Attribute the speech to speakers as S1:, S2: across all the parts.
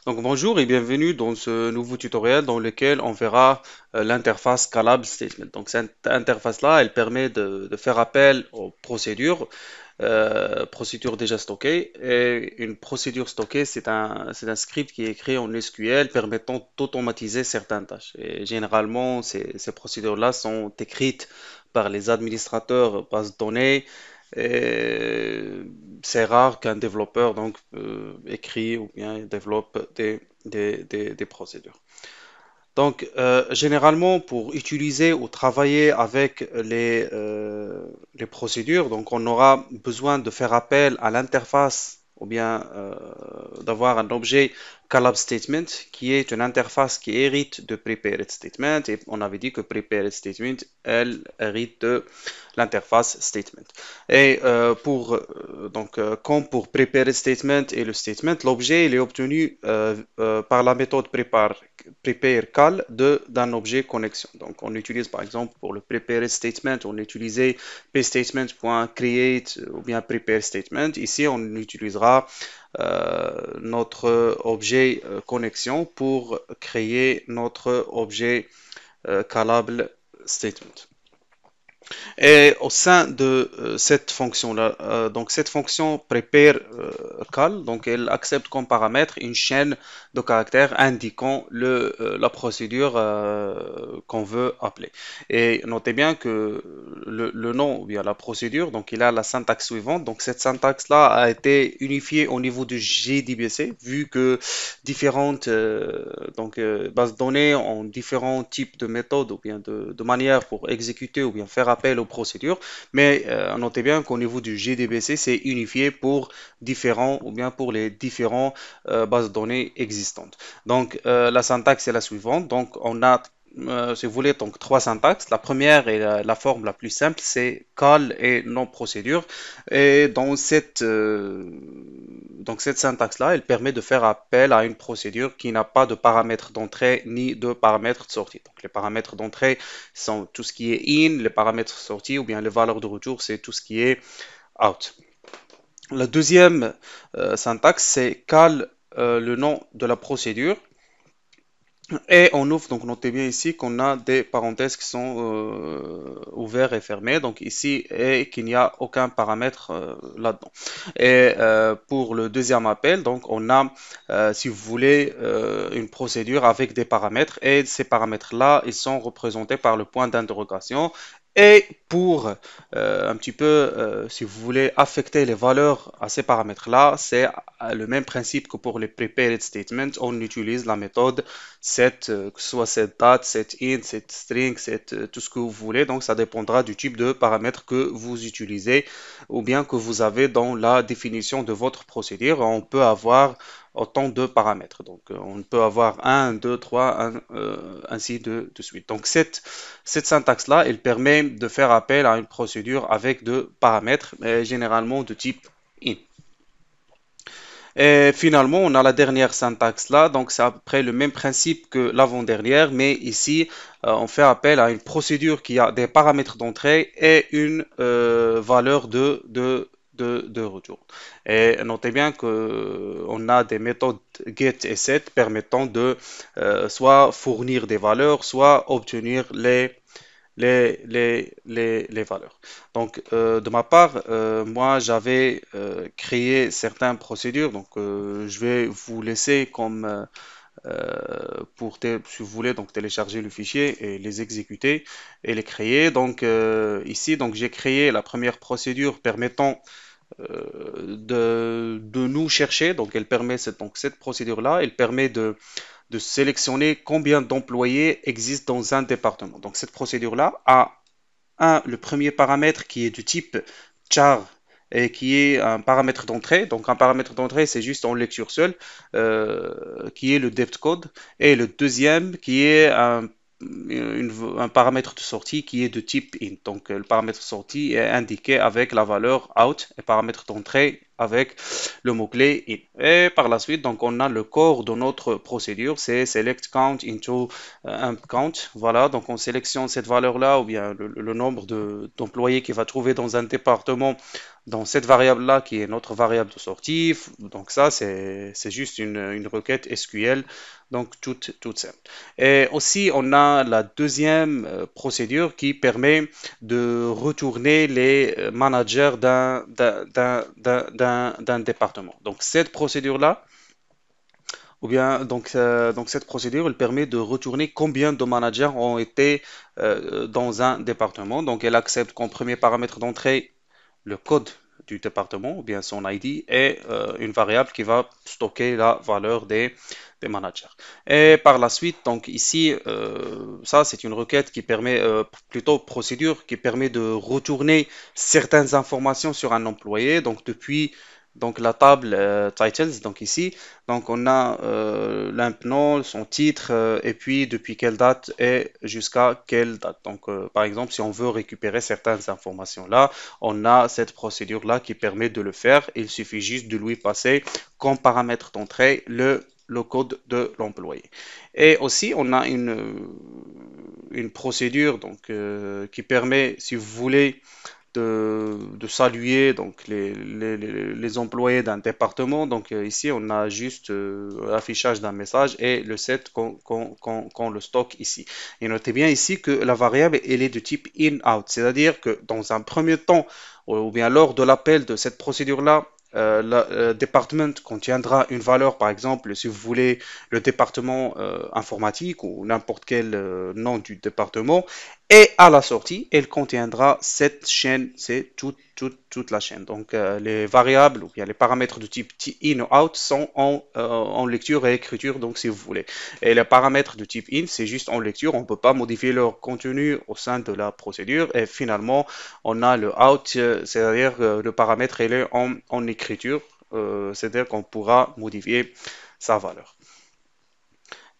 S1: Donc bonjour et bienvenue dans ce nouveau tutoriel dans lequel on verra l'interface Scalable Statement. Donc cette interface-là, elle permet de faire appel aux procédures déjà stockées. Et une procédure stockée, c'est un script qui est écrit en SQL permettant d'automatiser certaines tâches. Et généralement, ces procédures-là sont écrites par les administrateurs base de données. Et c'est rare qu'un développeur écrit ou bien développe des procédures. Donc, généralement, pour utiliser ou travailler avec les procédures, donc on aura besoin de faire appel à l'interface ou bien d'avoir un objet Collab Statement qui est une interface qui hérite de Prepared Statement. Et on avait dit que Prepared Statement, elle hérite de l'interface Statement. Et comme pour Prepared Statement et le Statement, l'objet il est obtenu par la méthode prepare call d'un objet connexion. Donc, on utilise par exemple pour le prepare statement, on utilisait pstatement.create ou bien prepare statement. Ici, on utilisera notre objet connexion pour créer notre objet callable statement. Et au sein de cette fonction-là, donc cette fonction prepare call, donc elle accepte comme paramètre une chaîne de caractères indiquant la procédure qu'on veut appeler. Et notez bien que le nom ou bien la procédure, donc il a la syntaxe suivante. Donc cette syntaxe-là a été unifiée au niveau du JDBC, vu que différentes bases de données ont différents types de méthodes ou bien de manières pour exécuter ou bien faire appel aux procédures. Mais notez bien qu'au niveau du JDBC, c'est unifié pour différents ou bien pour les différents bases de données existantes. Donc la syntaxe est la suivante. Donc on a si vous voulez, donc trois syntaxes. La première et la forme la plus simple, c'est call et non procédure. Et donc cette syntaxe-là, elle permet de faire appel à une procédure qui n'a pas de paramètres d'entrée ni de paramètres de sortie. Donc les paramètres d'entrée sont tout ce qui est in, les paramètres de sortie ou bien les valeurs de retour, c'est tout ce qui est out. La deuxième syntaxe, c'est call le nom de la procédure. Et on ouvre, donc notez bien ici qu'on a des parenthèses qui sont ouvertes et fermées, donc ici, et qu'il n'y a aucun paramètre là-dedans. Et pour le deuxième appel, donc on a, si vous voulez, une procédure avec des paramètres, et ces paramètres-là, ils sont représentés par le point d'interrogation. Et pour un petit peu, si vous voulez, affecter les valeurs à ces paramètres-là, c'est le même principe que pour les prepared statements. On utilise la méthode set, que ce soit set date, set int, set string, set tout ce que vous voulez. Donc, ça dépendra du type de paramètres que vous utilisez ou bien que vous avez dans la définition de votre procédure. On peut avoir autant de paramètres. Donc, on peut avoir un, 2, 3, ainsi de suite. Donc, cette syntaxe-là, elle permet de faire appel à une procédure avec de paramètres, généralement de type int. Et finalement, on a la dernière syntaxe là, donc c'est à peu près le même principe que l'avant-dernière, mais ici, on fait appel à une procédure qui a des paramètres d'entrée et une valeur de retour. Et notez bien que on a des méthodes get et set permettant de soit fournir des valeurs, soit obtenir les valeurs. Donc, de ma part, moi, j'avais créé certaines procédures. Donc, je vais vous laisser si vous voulez, donc télécharger le fichier et les exécuter et les créer. Donc, ici, donc j'ai créé la première procédure permettant de nous chercher. Donc, elle permet cette procédure-là, elle permet de sélectionner combien d'employés existent dans un département. Donc, cette procédure-là a le premier paramètre qui est du type char et qui est un paramètre d'entrée. Donc, un paramètre d'entrée, c'est juste en lecture seule, qui est le depth code. Et le deuxième qui est un paramètre de sortie qui est de type int. Donc, le paramètre de sortie est indiqué avec la valeur out et paramètre d'entrée avec le mot-clé in. Et par la suite, donc, on a le corps de notre procédure, c'est select count into un count. Voilà, donc on sélectionne cette valeur-là ou bien le nombre d'employés qu'il va trouver dans un département dans cette variable-là qui est notre variable de sortie. Donc ça, c'est juste une requête SQL, donc toute simple. Et aussi, on a la deuxième procédure qui permet de retourner les managers d'un département. Donc cette procédure-là, donc cette procédure, elle permet de retourner combien de managers ont été dans un département. Donc elle accepte comme premier paramètre d'entrée le code du département ou bien son ID et une variable qui va stocker la valeur des managers. Et par la suite, donc ici, ça c'est une requête qui permet, plutôt procédure, qui permet de retourner certaines informations sur un employé. Donc depuis donc la table titles, donc ici, donc on a l'imp son titre et puis depuis quelle date et jusqu'à quelle date. Donc par exemple, si on veut récupérer certaines informations là, on a cette procédure-là qui permet de le faire. Il suffit juste de lui passer comme paramètre d'entrée le code de l'employé. Et aussi, on a une procédure donc, qui permet, si vous voulez, de saluer donc les employés d'un département. Donc ici, on a juste l'affichage d'un message et le set qu'on le stocke ici. Et notez bien ici que la variable, elle est de type in-out, c'est-à-dire que dans un premier temps, ou bien lors de l'appel de cette procédure-là, le département contiendra une valeur, par exemple, si vous voulez le département informatique ou n'importe quel nom du département, et à la sortie, elle contiendra cette chaîne, c'est toute la chaîne. Donc les variables ou bien les paramètres de type in ou out sont en lecture et écriture, donc si vous voulez. Et les paramètres de type in, c'est juste en lecture, on ne peut pas modifier leur contenu au sein de la procédure. Et finalement, on a le out, c'est-à-dire le paramètre il est en écriture, c'est-à-dire qu'on pourra modifier sa valeur.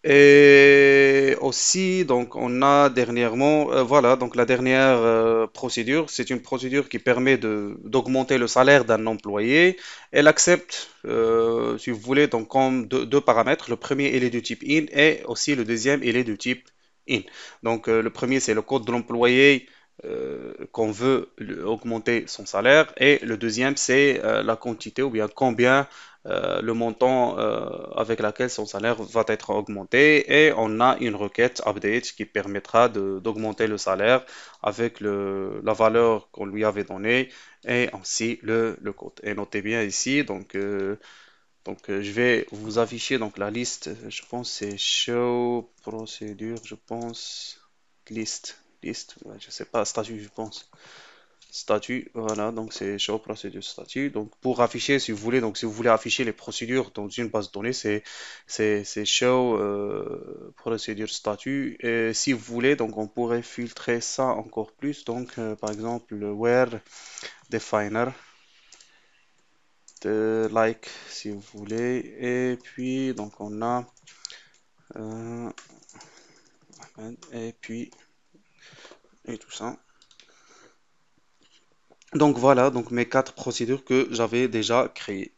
S1: Et aussi, donc, on a dernièrement, voilà, donc la dernière procédure, c'est une procédure qui permet d'augmenter le salaire d'un employé. Elle accepte, si vous voulez, donc comme deux paramètres. Le premier, il est du type in et aussi le deuxième, il est du type in. Donc, le premier, c'est le code de l'employé qu'on veut augmenter son salaire et le deuxième, c'est la quantité ou bien combien le montant avec lequel son salaire va être augmenté et on a une requête update qui permettra d'augmenter le salaire avec la valeur qu'on lui avait donnée et ainsi le code. Et notez bien ici, je vais vous afficher donc la liste, je pense c'est show procédure, je pense liste, ouais, je sais pas, statut je pense. Statut, voilà, donc c'est show procédure statut. Donc pour afficher, si vous voulez, donc si vous voulez afficher les procédures dans une base de données, c'est show procédure statut. Et si vous voulez, donc on pourrait filtrer ça encore plus. Donc par exemple le where definer de like si vous voulez. Et puis donc on a euh, et puis et tout ça. Donc voilà, donc mes quatre procédures que j'avais déjà créées.